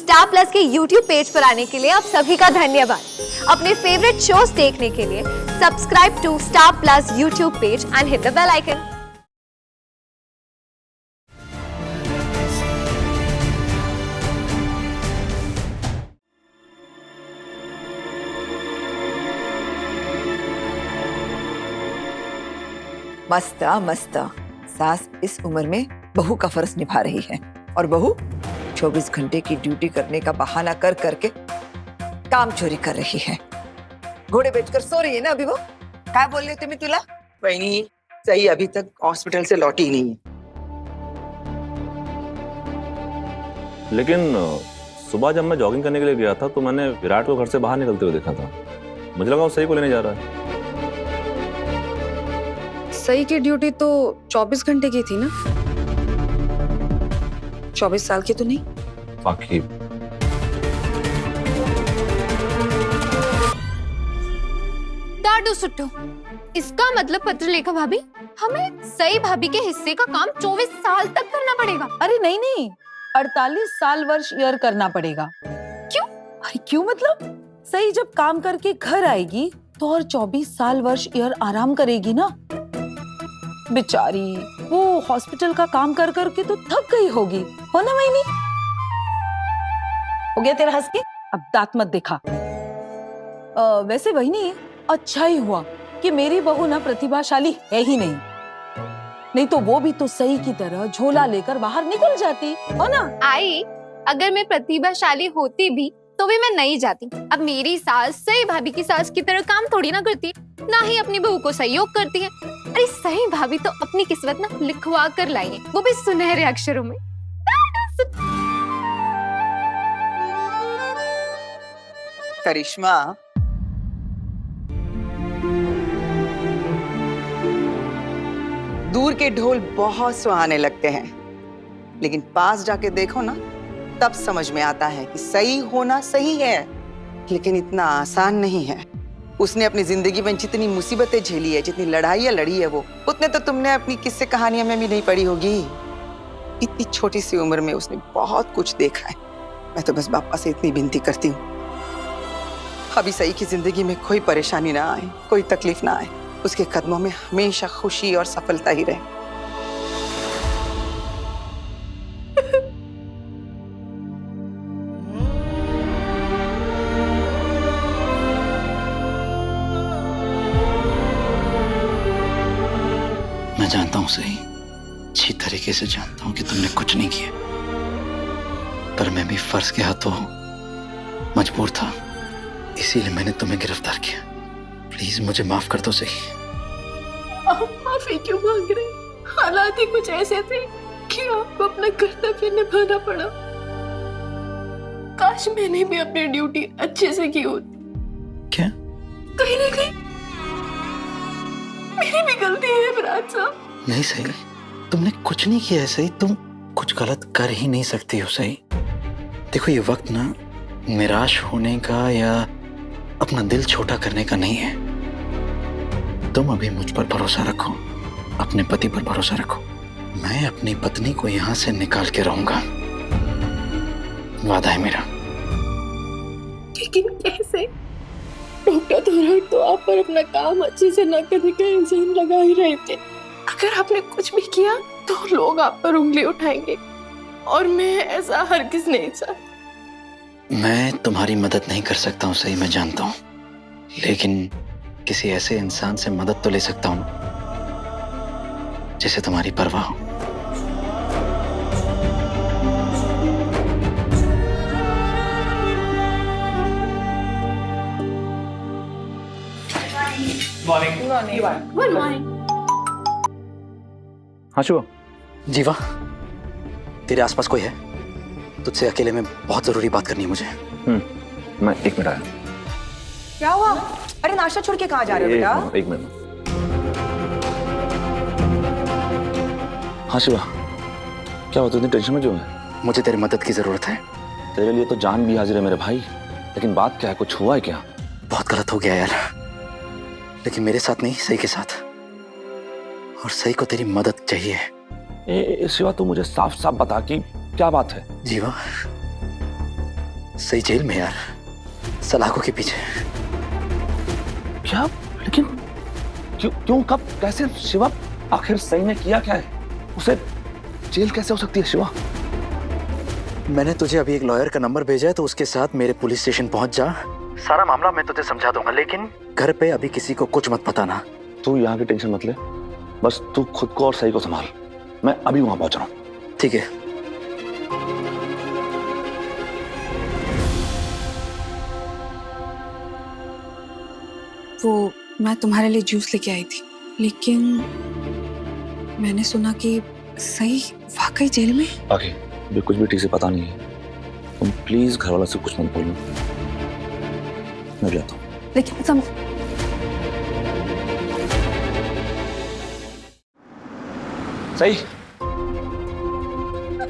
Star plus के YouTube page पर आने के लिए आप सभी का धन्यवाद। अपने फेवरेट शोज देखने के लिए subscribe to Star Plus YouTube page and hit the bell icon. मस्ता मस्ता सास इस उम्र में बहू का फर्ज निभा रही है और बहू 24 घंटे की ड्यूटी करने का बहाना कर करके काम चोरी कर रही है। घोड़े बेचकर सो रही है ना अभी वो। क्या बोल रही हो तुम्हें तुला? वही सही अभी तक हॉस्पिटल से लौटी ही नहीं है। लेकिन सुबह जब मैं जॉगिंग करने के लिए गया था तो मैंने विराट को घर से बाहर निकलते हुए देखा था। मुझे लगा वो सही को लेने जा रहा है। सही की ड्यूटी तो 24 घंटे की थी ना, 24 साल की तो नहीं। बाकी दादू सुट्टो, इसका मतलब पत्रलेखा भाभी हमें सही भाभी के हिस्से का काम 24 साल तक करना पड़ेगा। अरे नहीं नहीं, 48 साल वर्ष ईयर करना पड़ेगा। क्यों? अरे क्यों मतलब, सही जब काम करके घर आएगी तो और 24 साल वर्ष ईयर आराम करेगी ना। बेचारी वो हॉस्पिटल का काम कर करके तो थक गई होगी, हो ना वही? हो गया तेरा हंस के, अब दांत मत दिखा। वैसे वही नहीं, अच्छा ही हुआ कि मेरी बहू ना प्रतिभाशाली है ही नहीं तो वो भी तो सही की तरह झोला लेकर बाहर निकल जाती, हो ना? आई, अगर मैं प्रतिभाशाली होती भी तो भी मैं नहीं जाती। अब मेरी सास सही भाभी की सास की तरह काम थोड़ी ना करती, ना ही अपनी बहू को सहयोग करती है। अरे सही भाभी तो अपनी किस्मत ना लिखवा कर लाई है, वो भी सुनहरे अक्षरों में। करिश्मा, दूर के ढोल बहुत सुहाने लगते हैं, लेकिन पास जाके देखो ना तब समझ में आता है कि सही होना सही है, लेकिन इतना आसान नहीं है। उसने अपनी जिंदगी में जितनी मुसीबतें झेली है, जितनी लड़ाइयाँ लड़ी है, वो उतने तो तुमने अपनी किस्से कहानियों में भी नहीं पढ़ी होगी। इतनी छोटी सी उम्र में उसने बहुत कुछ देखा है। मैं तो बस बापा से इतनी विनती करती हूँ, अभी सही की जिंदगी में कोई परेशानी ना आए, कोई तकलीफ ना आए। उसके कदमों में हमेशा खुशी और सफलता ही रहे। मैं जानता हूं सही, अच्छी तरीके से जानता हूं कि तुमने कुछ नहीं किया, पर मैं भी फर्ज के हाथों मजबूर था, इसीलिए मैंने तुम्हें गिरफ्तार किया। प्लीज मुझे माफ कर दो सही। आप माफी क्यों मांग रहे? हालात ही कुछ ऐसे थे कि आपको अपना कर्तव्य निभाना पड़ा। काश मैंने भी अपनी ड्यूटी अच्छे से की होती। क्या? कहीं ना कहीं मेरी भी गलती है विराट साहब। नहीं सही, तुमने कुछ नहीं किया है सही, तुम कुछ गलत कर ही नहीं सकती हो सही। देखो ये वक्त ना निराश होने का या अपना दिल छोटा करने का नहीं है। तुम अभी मुझ पर भरोसा रखो, अपने पति पर भरोसा रखो। मैं अपनी पत्नी को यहाँ से निकाल के रहूंगा, वादा है मेरा। लेकिन कैसे? डॉक्टर थोराट तो आप पर अपना काम अच्छे से न करने का इल्जाम लगा ही रहे थे। अगर आपने कुछ भी किया तो लोग आप पर उंगली उठाएंगे, और मैं ऐसा हरगिज नहीं चाहती। मैं तुम्हारी मदद नहीं कर सकता हूँ सही, मैं जानता हूँ, लेकिन किसी ऐसे इंसान से मदद तो ले सकता हूँ जिसे तुम्हारी परवाह हो। Good morning. हाँ शुभ। जीवा, तेरे आसपास कोई है? तुझसे अकेले में बहुत जरूरी बात करनी है मुझे। मैं 1 मिनट आया। क्या हुआ? अरे नाश्ता छोड़ के कहाँ जा रहे हो बेटा? 1 मिनट। हाँ शिवा, क्या हुआ? तू इतनी टेंशन में क्यों है? मुझे तेरी मदद की जरूरत है। तेरे लिए तो जान भी हाजिर है मेरे भाई, लेकिन बात क्या है? कुछ हुआ है क्या? बहुत गलत हो गया यार, लेकिन मेरे साथ नहीं, सही के साथ। और सही को तेरी मदद चाहिए। शिवा तू मुझे साफ साफ बता कि क्या बात है। जीवा, सही जेल में यार, सलाखों के पीछे। क्या? लेकिन क्यों क्यों कब कैसे शिवा? आखिर सही ने किया क्या है? उसे जेल कैसे हो सकती है शिवा? मैंने तुझे अभी एक लॉयर का नंबर भेजा है, तो उसके साथ मेरे पुलिस स्टेशन पहुंच जा। सारा मामला मैं तुझे समझा दूंगा, लेकिन घर पे अभी किसी को कुछ मत बताना। तू यहाँ की टेंशन मत ले, बस तू खुद को और सही को संभाल। मैं अभी वहां पहुंच रहा हूँ। ठीक है। वो मैं तुम्हारे लिए जूस लेके आई थी, लेकिन मैंने सुना कि सही वाकई जेल में। आगे भी कुछ भी ठीक से पता नहीं है, तुम प्लीज घर वालों से कुछ मत बोलो। मैं जाता हूँ। लेकिन सही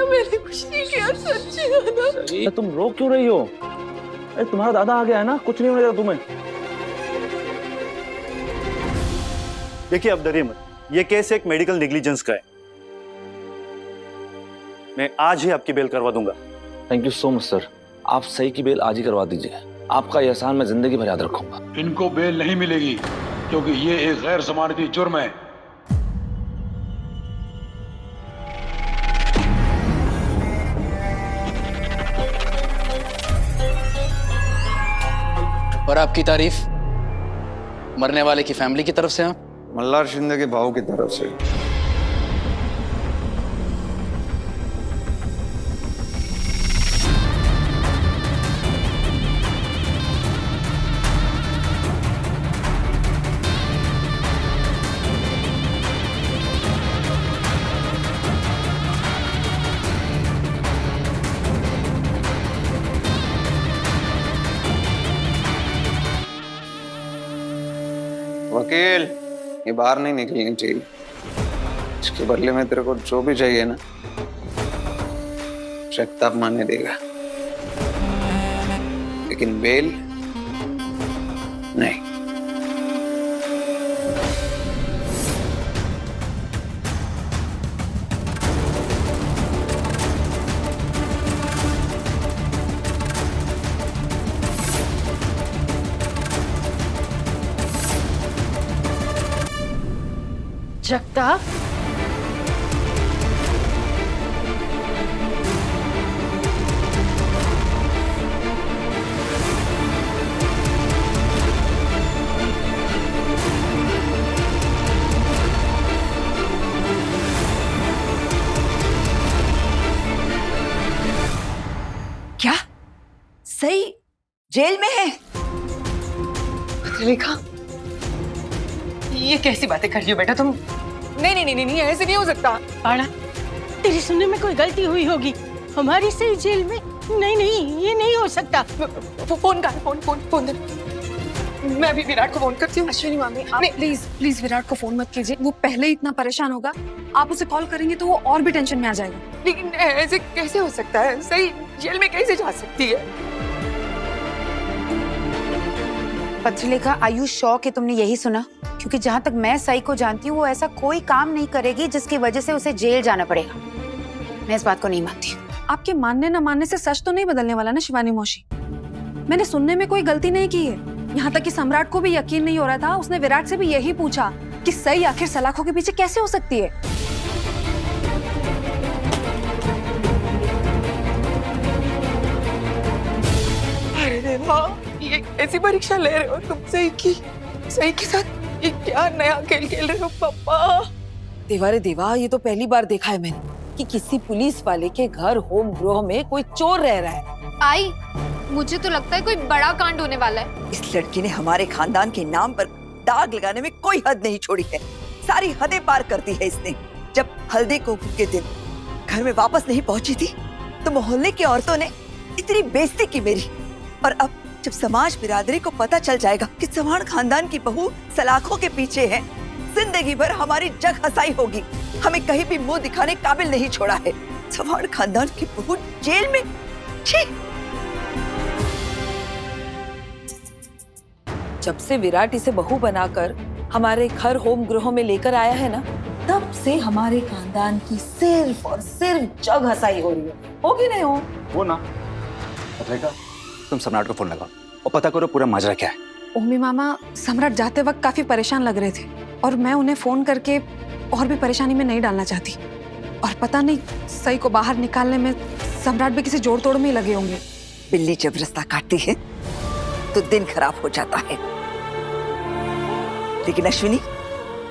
मैंने कुछ नहीं किया, सच्ची दादा। सही, तुम रो क्यों रही हो? अरे तुम्हारा दादा आ गया है ना, कुछ नहीं होने देगा तुम्हें। देखिए आप डरिए मत, ये केस एक मेडिकल नेग्लिजेंस का है। मैं आज ही आपकी बेल करवा दूंगा। Thank you so much sir, आप सही की बेल आज ही करवा दीजिए। आपका ये एहसान मैं जिंदगी भर याद रखूंगा। इनको बेल नहीं मिलेगी क्योंकि ये एक गैर जमानती जुर्म है। और आपकी तारीफ मरने वाले की फैमिली की तरफ से? आप मल्हार शिंदे के भाव की तरफ से। वकील, ये बाहर नहीं निकलनी चाहिए। इसके बदले में तेरे को जो भी चाहिए ना, शक्ताप मानने देगा, लेकिन बेल नहीं। जगताप, क्या सही जेल में है? रेखा, ये कैसी बातें कर रही हो बेटा तुम? नहीं नहीं नहीं नहीं, ऐसे नहीं हो सकता। आड़ा, तेरी सुनने में कोई गलती हुई होगी। हमारी सही जेल में? नहीं नहीं, ये नहीं हो सकता। फोन कर, फोन दे। मैं अभी विराट को फोन करती हूँ। अश्विनी मामी, आप प्लीज विराट को फोन मत कीजिए। वो पहले ही इतना परेशान होगा, आप उसे कॉल करेंगे तो वो और भी टेंशन में आ जाएगा। लेकिन ऐसे कैसे हो सकता है? सही जेल में कैसे जा सकती है? पत्रलेखा, आयु शौक है तुमने यही सुना? क्योंकि जहाँ तक मैं सही को जानती हूँ, वो ऐसा कोई काम नहीं करेगी जिसकी वजह से उसे जेल जाना पड़ेगा। मैं इस बात को नहीं मानती। आपके मानने न मानने से सच तो नहीं बदलने वाला ना शिवानी मौसी। मैंने सुनने में कोई गलती नहीं की है। यहाँ तक कि सम्राट को भी यकीन नहीं हो रहा था। उसने विराट से भी यही पूछा कि सही आखिर सलाखों के पीछे कैसे हो सकती है। अरे देवा, ये कैसी परीक्षा ले रहे हो तुम सही के साथ? ये क्या नया खेल खेल रहे हो पापा? देवा रे देवा, ये तो पहली बार देखा है मैंने कि किसी पुलिस वाले के घर होम गृह में कोई चोर रह रहा है। आई, मुझे तो लगता है कोई बड़ा कांड होने वाला है। इस लड़की ने हमारे खानदान के नाम पर दाग लगाने में कोई हद नहीं छोड़ी है। सारी हदें पार कर दी है इसने। जब हल्दी कुमकुम के दिन घर में वापस नहीं पहुंची थी तो मोहल्ले की औरतों ने इतनी बेइज्जती की मेरी। और अब जब समाज बिरादरी को पता चल जाएगा कि चौहान खानदान की बहू सलाखों के पीछे है, जिंदगी भर हमारी जग हंसाई होगी। हमें कहीं भी मुंह दिखाने काबिल नहीं छोड़ा है। चौहान खानदान की बहू जेल में। छी! जब से विराट इसे बहू बनाकर हमारे घर होम गृह में लेकर आया है ना, तब से हमारे खानदान की सिर्फ और सिर्फ जग हंसाई हो रही है। होगी नहीं हो? वो ना, रेखा, तुम सम्राट को फोन लगाओ और पता करो पूरा माजरा क्या है। ओमी मामा, सम्राट जाते वक्त काफी परेशान लग रहे थे और मैं उन्हें फोन करके और भी परेशानी में नहीं डालना चाहती। और पता नहीं सही को बाहर निकालने में सम्राट भी किसी जोड़ तोड़ में ही लगे होंगे। बिल्ली जब रास्ता काटती है तो दिन खराब हो जाता है। लेकिन अश्विनी,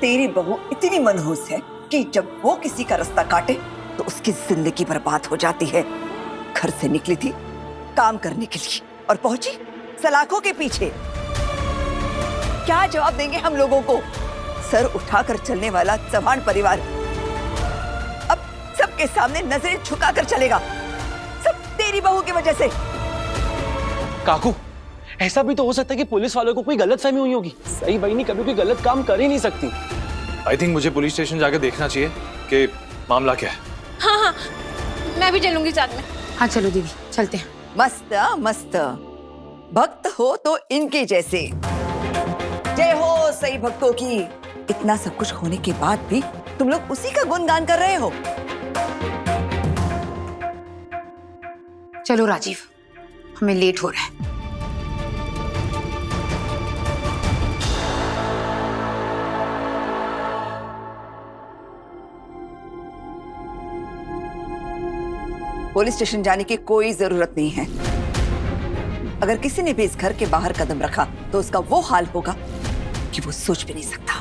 तेरी बहू इतनी मनहूस है कि जब वो किसी का रास्ता काटे तो उसकी जिंदगी बर्बाद हो जाती है। घर से निकली थी काम करने के लिए और पहुंची सलाखों के पीछे। क्या जवाब देंगे हम लोगों को? सर उठाकर चलने वाला चौहान परिवार अब सबके सामने नजरें झुकाकर चलेगा, सब तेरी बहू की वजह से। काकू, ऐसा भी तो हो सकता है कि पुलिस वालों को कोई गलतफहमी हुई होगी। सही बहनी कभी कोई गलत काम कर ही नहीं सकती। आई थिंक मुझे पुलिस स्टेशन जाके देखना चाहिए कि मामला क्या है। हाँ, मैं भी चलूंगी साथ में। हाँ चलो दीदी, चलते हैं। मस्त मस्त, भक्त हो तो इनके जैसे। जय हो सही भक्तों की। इतना सब कुछ होने के बाद भी तुम लोग उसी का गुणगान कर रहे हो। चलो राजीव, हमें लेट हो रहा है। पुलिस स्टेशन जाने की कोई जरूरत नहीं है। अगर किसी ने भी इस घर के बाहर कदम रखा तो उसका वो हाल होगा कि वो सोच भी नहीं सकता।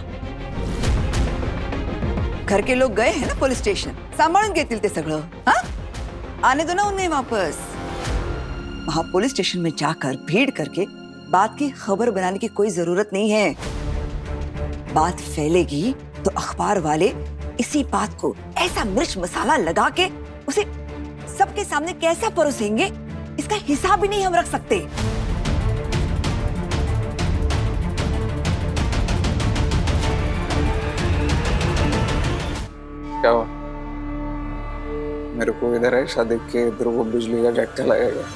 घर के लोग गए हैं ना पुलिस स्टेशन, सांभाळून घेतील ते सगळं। हाँ, आने दो ना उन्हें वापस। वहां पुलिस स्टेशन में जाकर भीड़ करके बात की खबर बनाने की कोई जरूरत नहीं है। बात फैलेगी तो अखबार वाले इसी बात को ऐसा मिर्च मसाला लगा के उसे सबके सामने कैसा परोसेंगे, इसका हिसाब भी नहीं हम रख सकते। क्या हुआ? मेरे को इधर ऐसा देख के इधर को बिजली का झटका लगेगा।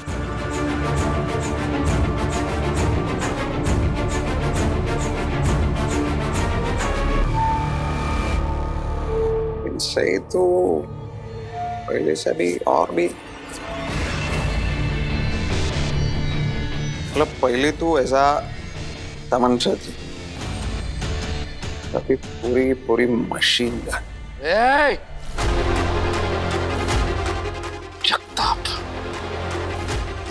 सही तो पहले से भी और भी, मतलब पहले तो ऐसा तमन्ना थी, अभी पूरी पूरी मशीन गन। जगताप,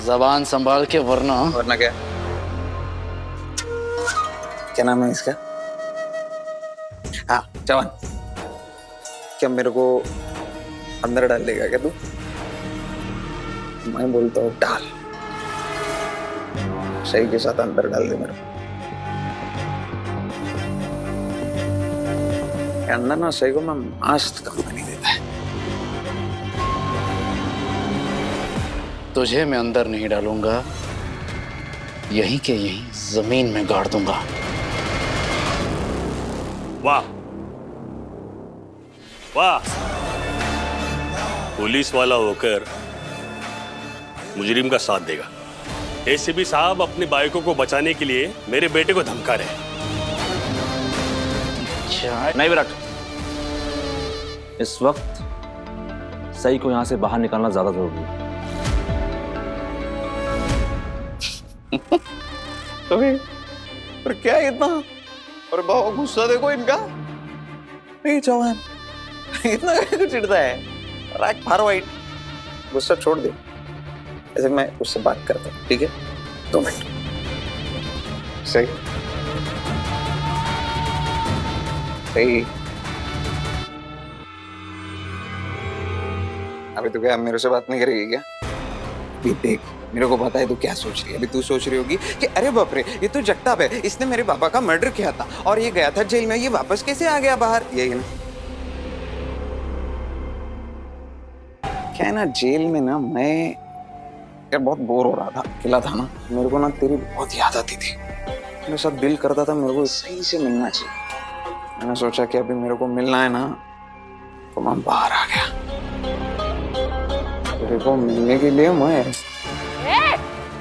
जबान संभाल के, वरना क्या? क्या नाम है इसका? हाँ, जवान। क्या मेरे को अंदर डाल देगा क्या तू? मैं बोलता हूँ डाल, सही के साथ अंदर डाल दे मेरे को। अंदर ना सही को मैं मस्त कंपनी देता है। तुझे मैं अंदर नहीं डालूंगा, यहीं के यहीं जमीन में गाड़ दूंगा। वाह वाह, पुलिस वाला होकर मुजरिम का साथ देगा। एसीपी साहब अपने बाइकों को बचाने के लिए मेरे बेटे को धमका रहे हैं। नहीं विराट, इस वक्त सही को यहां से बाहर निकालना ज्यादा जरूरी है। अभी पर क्या इतना? और बहुत गुस्सा देखो इनका। नहीं जवान, इतना क्यों चिढ़ता है? राइट फार वाइट, गुस्सा छोड़ दे। ऐसे मैं उससे बात करता हूँ, ठीक है? 2 मिनट। सही सही। अभी तो क्या मेरे से बात नहीं करेगी क्या? अभी देख, मेरे को पता है तू क्या सोच रही है। अभी तू सोच रही होगी कि अरे बाप रे, ये तो जगताप है, इसने मेरे पापा का मर्डर किया था और ये गया था जेल में, ये वापस कैसे आ गया बाहर? यही ना क्या है ना, जेल में ना मैं यार बहुत बोर हो रहा था, अकेला था ना। मेरे को ना तेरी बहुत याद आती थी। मेरे साथ दिल करता था मेरे को सही से मिलना चाहिए। मैंने सोचा कि अभी मेरे को मिलना है ना, तो मैं बाहर आ गया तेरे को मिलने के लिए। मैं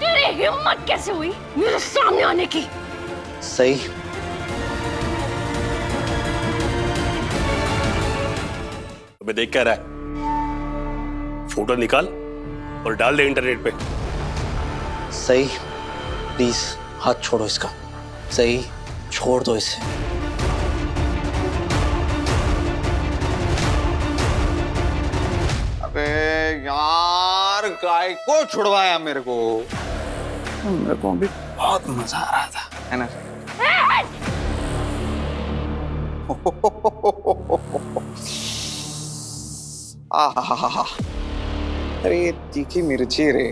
तेरी हिम्मत कैसे हुई मेरे सामने आने की? सही, अबे देख क्या रहा है? फोटो निकाल और डाल दे इंटरनेट पे। सही, प्लीज हाथ छोड़ो इसका। सही, छोड़ दो इसे। अबे यार, गाय को छुड़वाया मेरे को भी बहुत मजा आ रहा था, है ना? आहा, अरे ये तीखी मिर्ची रे,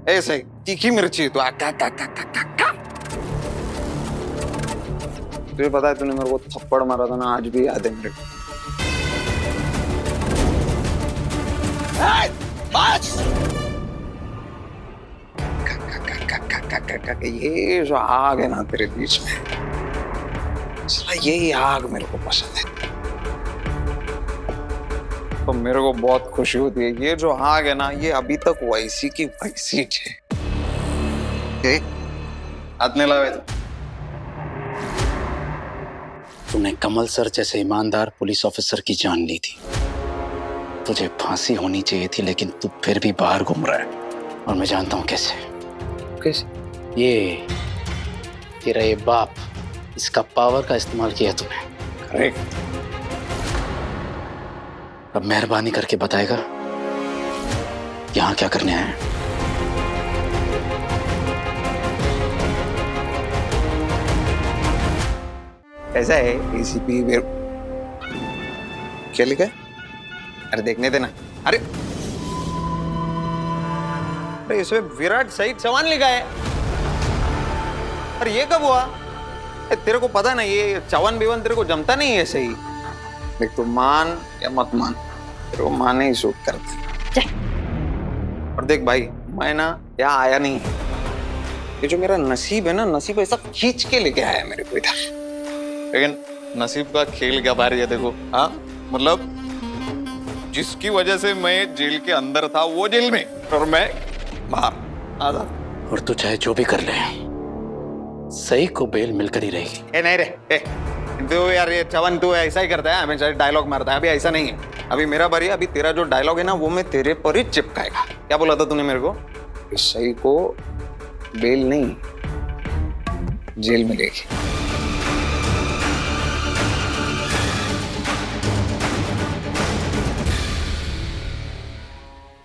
ऐसे तीखी मिर्ची तो तुझे पता है, तूने मेरे को थप्पड़ मारा था ना, आज भी याद है मेरे को। ये जो आग है ना तेरे बीच में, यही आग मेरे को पसंद है। तो मेरे को बहुत खुशी होती है, ये जो आग है ना, ये अभी तक वैसी की वैसी है। हाथ नहीं लावे तूने कमल सर जैसे ईमानदार पुलिस ऑफिसर की जान ली थी। तुझे फांसी होनी चाहिए थी, लेकिन तू फिर भी बाहर घूम रहा है, और मैं जानता हूं कैसे। ये तेरा ये बाप, इसका पावर का इस्तेमाल किया तूने। करेक्ट। अब मेहरबानी करके बताएगा यहाँ क्या करने आए हैं? ऐसा है एसीपी क्या लिखा है? अरे देखने देना। अरे इसमें विराट सहित चौहान लिखा है। अरे ये कब हुआ? तेरे को पता ना, ये चौहान बीवन तेरे को जमता नहीं है सही। देख, तू मान या मत मान, तेरे को माने ही सूट करते। और देख भाई, मैं ना यहाँ आया नहीं, ये जो मेरा नसीब है ना, नसीब ऐसा खींच के लेके आया मेरे को इधर। लेकिन नसीब का खेल क्या बाहर है देखो। हाँ, मतलब जिसकी वजह से मैं जेल के अंदर था, वो जेल में, और मैं बाहर आजाद। और तू चाहे जो भी कर ले, सही को बेल मिलकर ही रहेगी। ए नहीं रे, तू यार, ये चवन तू ऐसा ही करता है, हमेशा डायलॉग मारता है। अभी ऐसा नहीं है, अभी मेरा बारी है। अभी तेरा जो डायलॉग है ना, वो मैं तेरे पर ही चिपकाएगा। क्या बोला था तूने मेरे को? इस सही को बेल नहीं, जेल में लेगी।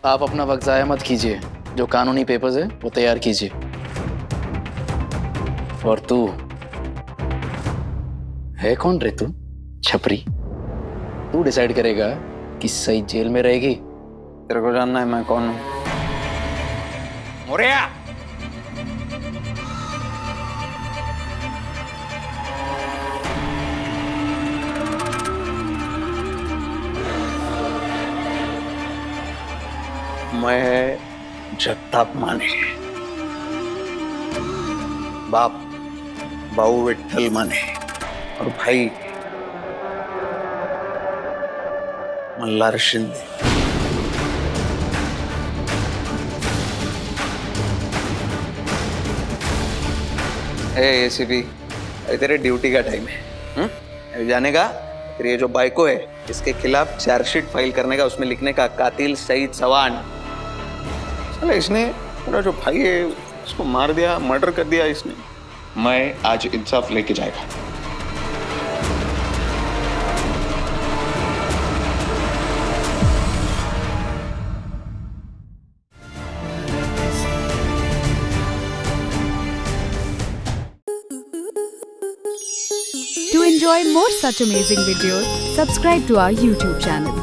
आप अपना वक्त जाया मत कीजिए, जो कानूनी पेपर्स है वो तैयार कीजिए। और तू है कौन रे? तू छपरी, तू डिसाइड करेगा कि सही जेल में रहेगी। तेरे को जानना है मैं कौन हूं? मोरिया, मैं जगताप माने, बाप भाऊ विठ्ठल माने, और भाई मल्हार शिंदे। एसीपी, अरे तेरे ड्यूटी का टाइम है। अभी जाने का। तेरी ये जो बाइको है, इसके खिलाफ चार्जशीट फाइल करने का, उसमें लिखने का कातिल सईद चौहान। इसने मेरा जो भाई है उसको मार दिया, मर्डर कर दिया इसने। मैं आज इंसाफ लेके जाएगा। To enjoy more such amazing videos, subscribe to our YouTube channel.